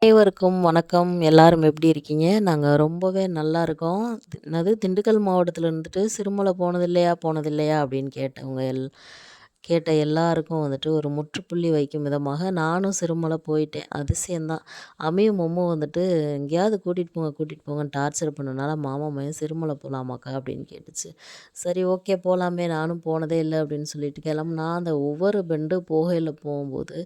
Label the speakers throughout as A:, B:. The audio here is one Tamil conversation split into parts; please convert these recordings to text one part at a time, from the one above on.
A: அனைவருக்கும் வணக்கம். எல்லாரும் எப்படி இருக்கீங்க? நாங்க ரொம்பவே நல்லா இருக்கோம். என்னது திண்டுக்கல் மாவட்டத்துல இருந்துட்டு "சிறுமலை போனதில்லையா? போனதில்லையா?" அப்படின்னு கேட்ட எல்லாருக்கும் வந்துட்டு ஒரு முற்றுப்புள்ளி வைக்கும் விதமாக நானும் சிறுமலை போயிட்டேன். அதிசயம் தான். அம்மியும் மொம்மும் வந்துட்டு "எங்கேயாவது கூட்டிட்டு போங்கன்னு டார்ச்சர் பண்ணனால, மாமா மகன் சிறுமலை போலாமாக்கா?" அப்படின்னு கேட்டுச்சு. சரி ஓகே போலாமே, நானும் போனதே இல்ல அப்படின்னு சொல்லிட்டு கிளம்புனா, அந்த ஒவ்வொரு பெண்டு போகையில போகும்போது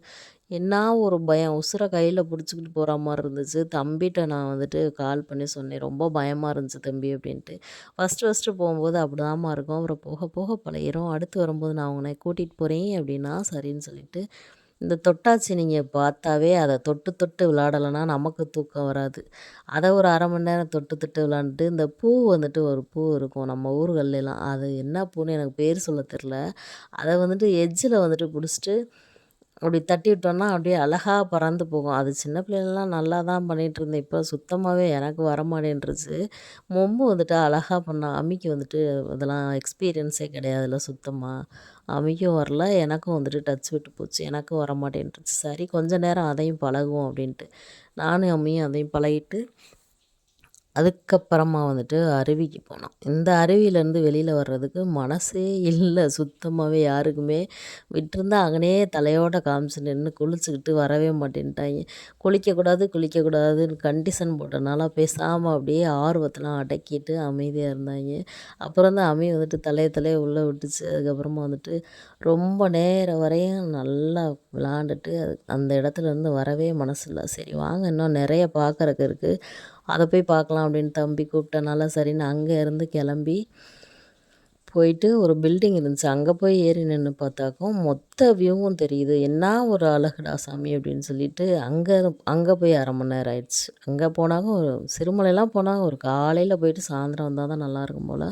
A: என்னா ஒரு பயம். உசுர கையில புடிச்சுக்கிட்டு போற மாரி இருந்துச்சு. தம்பிட்ட நான் வந்துட்டு கால் பண்ணி சொன்னேன். "ரொம்ப பயமா இருந்துச்சு தம்பி" அப்படின்ட்டு. ஃபர்ஸ்ட்டு போகும்போது அப்படிதாம்மா இருக்கும். அப்புறம் போக போக பழகிரும். அடுத்து வரும்போது நான் உன்னை கூட்டிட்டு போறேன் அப்படின்னா, சரின்னு சொல்லிட்டு, இந்த தொட்டாச்சி நீங்க பார்த்தாவே அத தொட்டு தொட்டு விளையாடலன்னா நமக்கு தூக்கம் வராது. அத ஒரு 1/2 மணி நேரம் தொட்டு தொட்டு விளையாண்டுட்டு, இந்த பூ வந்துட்டு ஒரு பூ இருக்கும் நம்ம ஊர்கள்லலாம். அது என்ன பூன்னு எனக்கு பேர் சொல்ல தெர்ல. அத வந்துட்டு எட்ஜில வந்துட்டு புடிச்சிட்டு அப்படி தட்டி விட்டோம்னா, அப்படியே அழகா பறந்து போகும். அது சின்ன பிள்ளைலலாம் நல்லா தான் பண்ணிகிட்டுருந்தேன். இப்போ சுத்தமாவே எனக்கு வரமாட்டேன்ருச்சு. மொம்பு வந்துட்டு அழகா பண்ணா. அம்மிக்கு வந்துட்டு இதெல்லாம் எக்ஸ்பீரியன்ஸே கிடையாதுல்ல சுத்தமா. அம்மிக்கும் வரல, எனக்கும் வந்துட்டு டச் விட்டு போச்சு. எனக்கும் வரமாட்டேன்ருச்சு. சரி கொஞ்ச நேரம் அதையும் பழகுவோம் அப்படின்ட்டு. நானும் அம்மியும் அதையும் பழகிட்டு அதுக்கப்புறமா வந்துட்டு அருவிக்கு போனோம். இந்த அருவியிலேருந்து வெளியில வர்றதுக்கு மனசே இல்ல சுத்தமாவே யாருக்குமே. விட்டிருந்தா அங்கனயே தலையோட காமிச்சு நின்னு குளிச்சுக்கிட்டு வரவே மாட்டேன்ட்டாய்ங்க. குளிக்கக்கூடாதுன்னு கண்டிஷன் போட்டனால பேசாம அப்படியே ஆர்வத்தலாம் அடக்கிட்டு அமைதியா இருந்தாய்ங்க. அப்புறம் தான் அம்மி வந்துட்டு தலைய உள்ள விட்டுச்சு. அதுக்கப்புறமா வந்துட்டு ரொம்ப நேரம் வரையும் நல்லா விளாண்டுட்டு அந்த இடத்துலேருந்து வரவே மனசு இல்ல. சரி வாங்க இன்னும் நெறைய பார்க்கறக்கு இருக்கு. அத போய் பார்க்கலாம் அப்படின்னு தம்பி கூப்பிட்டனால சரின்னு அங்க இருந்து கிளம்பி போயிட்டு ஒரு பில்டிங் இருந்துச்சு. அங்க போய் ஏறி நின்னு பார்த்தாக்கும், மொத்த வியூவும் தெரியுது. "என்னா ஒரு அழகுடா சாமி" அப்படின்னு சொல்லிட்டு அங்க போய் 1/2 மணி நேரம் ஆயிடுச்சு. அங்க போனாலும் ஒரு சிறுமலைலாம் போனா ஒரு காலையில போயிட்டு சாயந்தரம் வந்தா தான் நல்லாயிருக்கும் போல.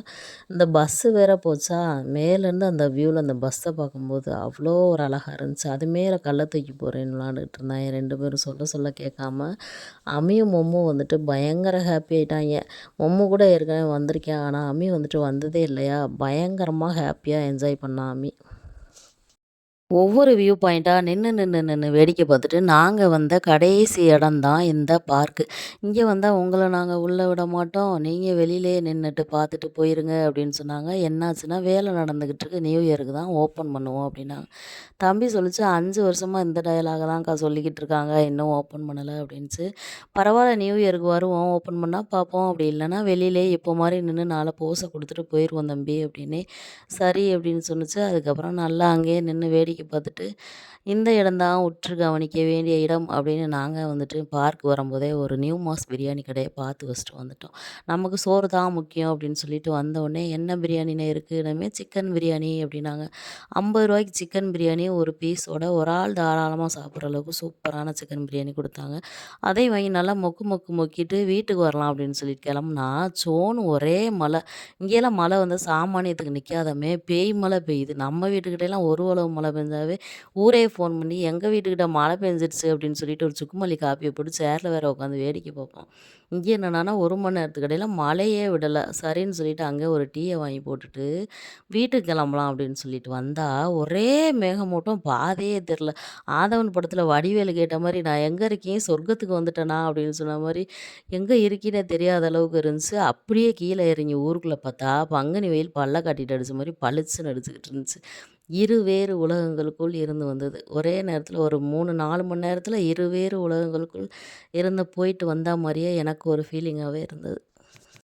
A: இந்த பஸ்ஸு வேற போச்சா, மேலேருந்து அந்த வியூல அந்த பஸ்ஸ பார்க்கும்போது அவ்வளோ ஒரு அழகா இருந்துச்சு. அது மேல கல்ல தூக்கி போடுறேன்னு விளாண்டுட்டு இருந்தாய்ங்க 2 பேரும் சொல்ல சொல்ல கேட்காம. அம்மியும் மொம்மும் வந்துட்டு பயங்கர ஹாப்பி ஆயிட்டாய்ங்க. மொம்மு கூட ஏற்கனவே வந்திருக்கேன். ஆனா அம்மி வந்துட்டு வந்ததே இல்லையா, பயங்கரமா ஹாப்பியா என்ஜாய் பண்ணா அம்மி. ஒவ்வொரு வியூ பாயிண்ட்டா நின்னு வேடிக்கை பார்த்துட்டு, நாங்க வந்த கடைசி இடம் தான் இந்த பார்க்கு. "இங்க வந்தா உங்கள நாங்க உள்ள விட மாட்டோம். நீங்க வெளியிலேயே நின்னுட்டு பார்த்துட்டு போயிருங்க" அப்படின்னு சொன்னாங்க. என்னாச்சுன்னா, "வேலை நடந்துகிட்டு இருக்கு. நியூ இயருக்கு தான் ஓப்பன் பண்ணுவோம்" அப்படின்னாங்க. தம்பி சொல்லுச்சு, "5 வருஷமா இந்த டயலாக தான்க்கா சொல்லிக்கிட்டு இருக்காங்க. இன்னும் ஓப்பன் பண்ணல" அப்படின்னுச்சு. "பரவாயில்ல நியூ இயருக்கு வருவோம். ஓப்பன் பண்ணா பார்ப்போம். அப்படி இல்லைன்னா வெளியிலேயே இப்போ மாரி நின்னு 4 போஸ குடுத்துட்டு போயிருவோம் தம்பி" அப்படின்னேன். சரி அப்படின்னு சொன்னுச்சு. அதுக்கப்புறம் நல்லா அங்கேயே நின்னு வேடிக்கை பார்த்துட்டு, இந்த இடம் தான் உற்று கவனிக்க வேண்டிய இடம் அப்படின்னு நாங்க வந்துட்டு பார்க் வரும்போதே ஒரு நியூ மாஸ் பிரியாணி கடைய பார்த்து ஃபர்ஸ்ட்டு வந்துட்டோம். நமக்கு சோறு தான் முக்கியம் அப்படின்னு சொல்லிட்டு வந்தவுடனே, "என்ன பிரியாணிண்ணே இருக்குன்னமே?" "சிக்கன் பிரியாணி" அப்படின்னாங்க. ரூ. 50 சிக்கன் பிரியாணி ஒரு பீஸோட ஒரு ஆள் தாராளமா சாப்பிட்ற அளவுக்கு சூப்பரான சிக்கன் பிரியாணி குடுத்தாங்க. அதையும் வாங்கி நல்லா மொக்கிட்டு வீட்டுக்கு வரலாம் அப்படின்னு சொல்லிட்டு கிளம்புனா, சோன்னு ஒரே மழை. இங்கேலாம் மழை வந்தா சாமானியத்துக்கு நிற்காதாமே, பேய் மழை பெய்யுது. நம்ம வீட்டுக்கிட்டலாம் ஒரு அளவு மழை பெஞ்சாவே ஊரே ஃபோன் பண்ணி, "எங்க வீட்டுக்கிட்ட மழை பெஞ்சிருச்சு" அப்படின்னு சொல்லிட்டு ஒரு சுக்குமல்லி காப்பிய போட்டு சேர்ல வேற உட்காந்து வேடிக்கை பார்ப்போம். இங்கே என்னடான்னா 1 மணி நேரத்துக்கு இடையில மழையே விடல. சரின்னு சொல்லிட்டு அங்கே ஒரு டீய வாங்கி போட்டுட்டு, வீட்டுக்கு கிளம்பலாம் அப்படின்னு சொல்லிட்டு வந்தா, ஒரே மேகமூட்டம் பாதையே தெரில. ஆதவன் படத்துல வடிவேலு கேட்ட மாரி, "நான் எங்க இருக்கேன்? சொர்க்கத்துக்கு வந்துட்டேனா?" அப்படின்னு சொன்ன மாரி, எங்க இருக்கேன்னே தெரியாத அளவுக்கு இருந்துச்சு. அப்படியே கீழ இறங்கி ஊருக்குள்ள பார்த்தா, பங்குனி வெயில் பல்ல காட்டிட்டு அடிச்ச மாரி பளிச்சுன்னு அடிச்சுக்கிட்டு இருந்துச்சு. இருவேறு உலகங்களுக்குள் இருந்து வந்தது. ஒரே நேரத்தில ஒரு 3, 4 மணி நேரத்தில இருவேறு உலகங்களுக்குள் இருந்து போயிட்டு வந்தா மாரியே எனக்கு ஒரு ஃபீலிங்காவே இருந்தது.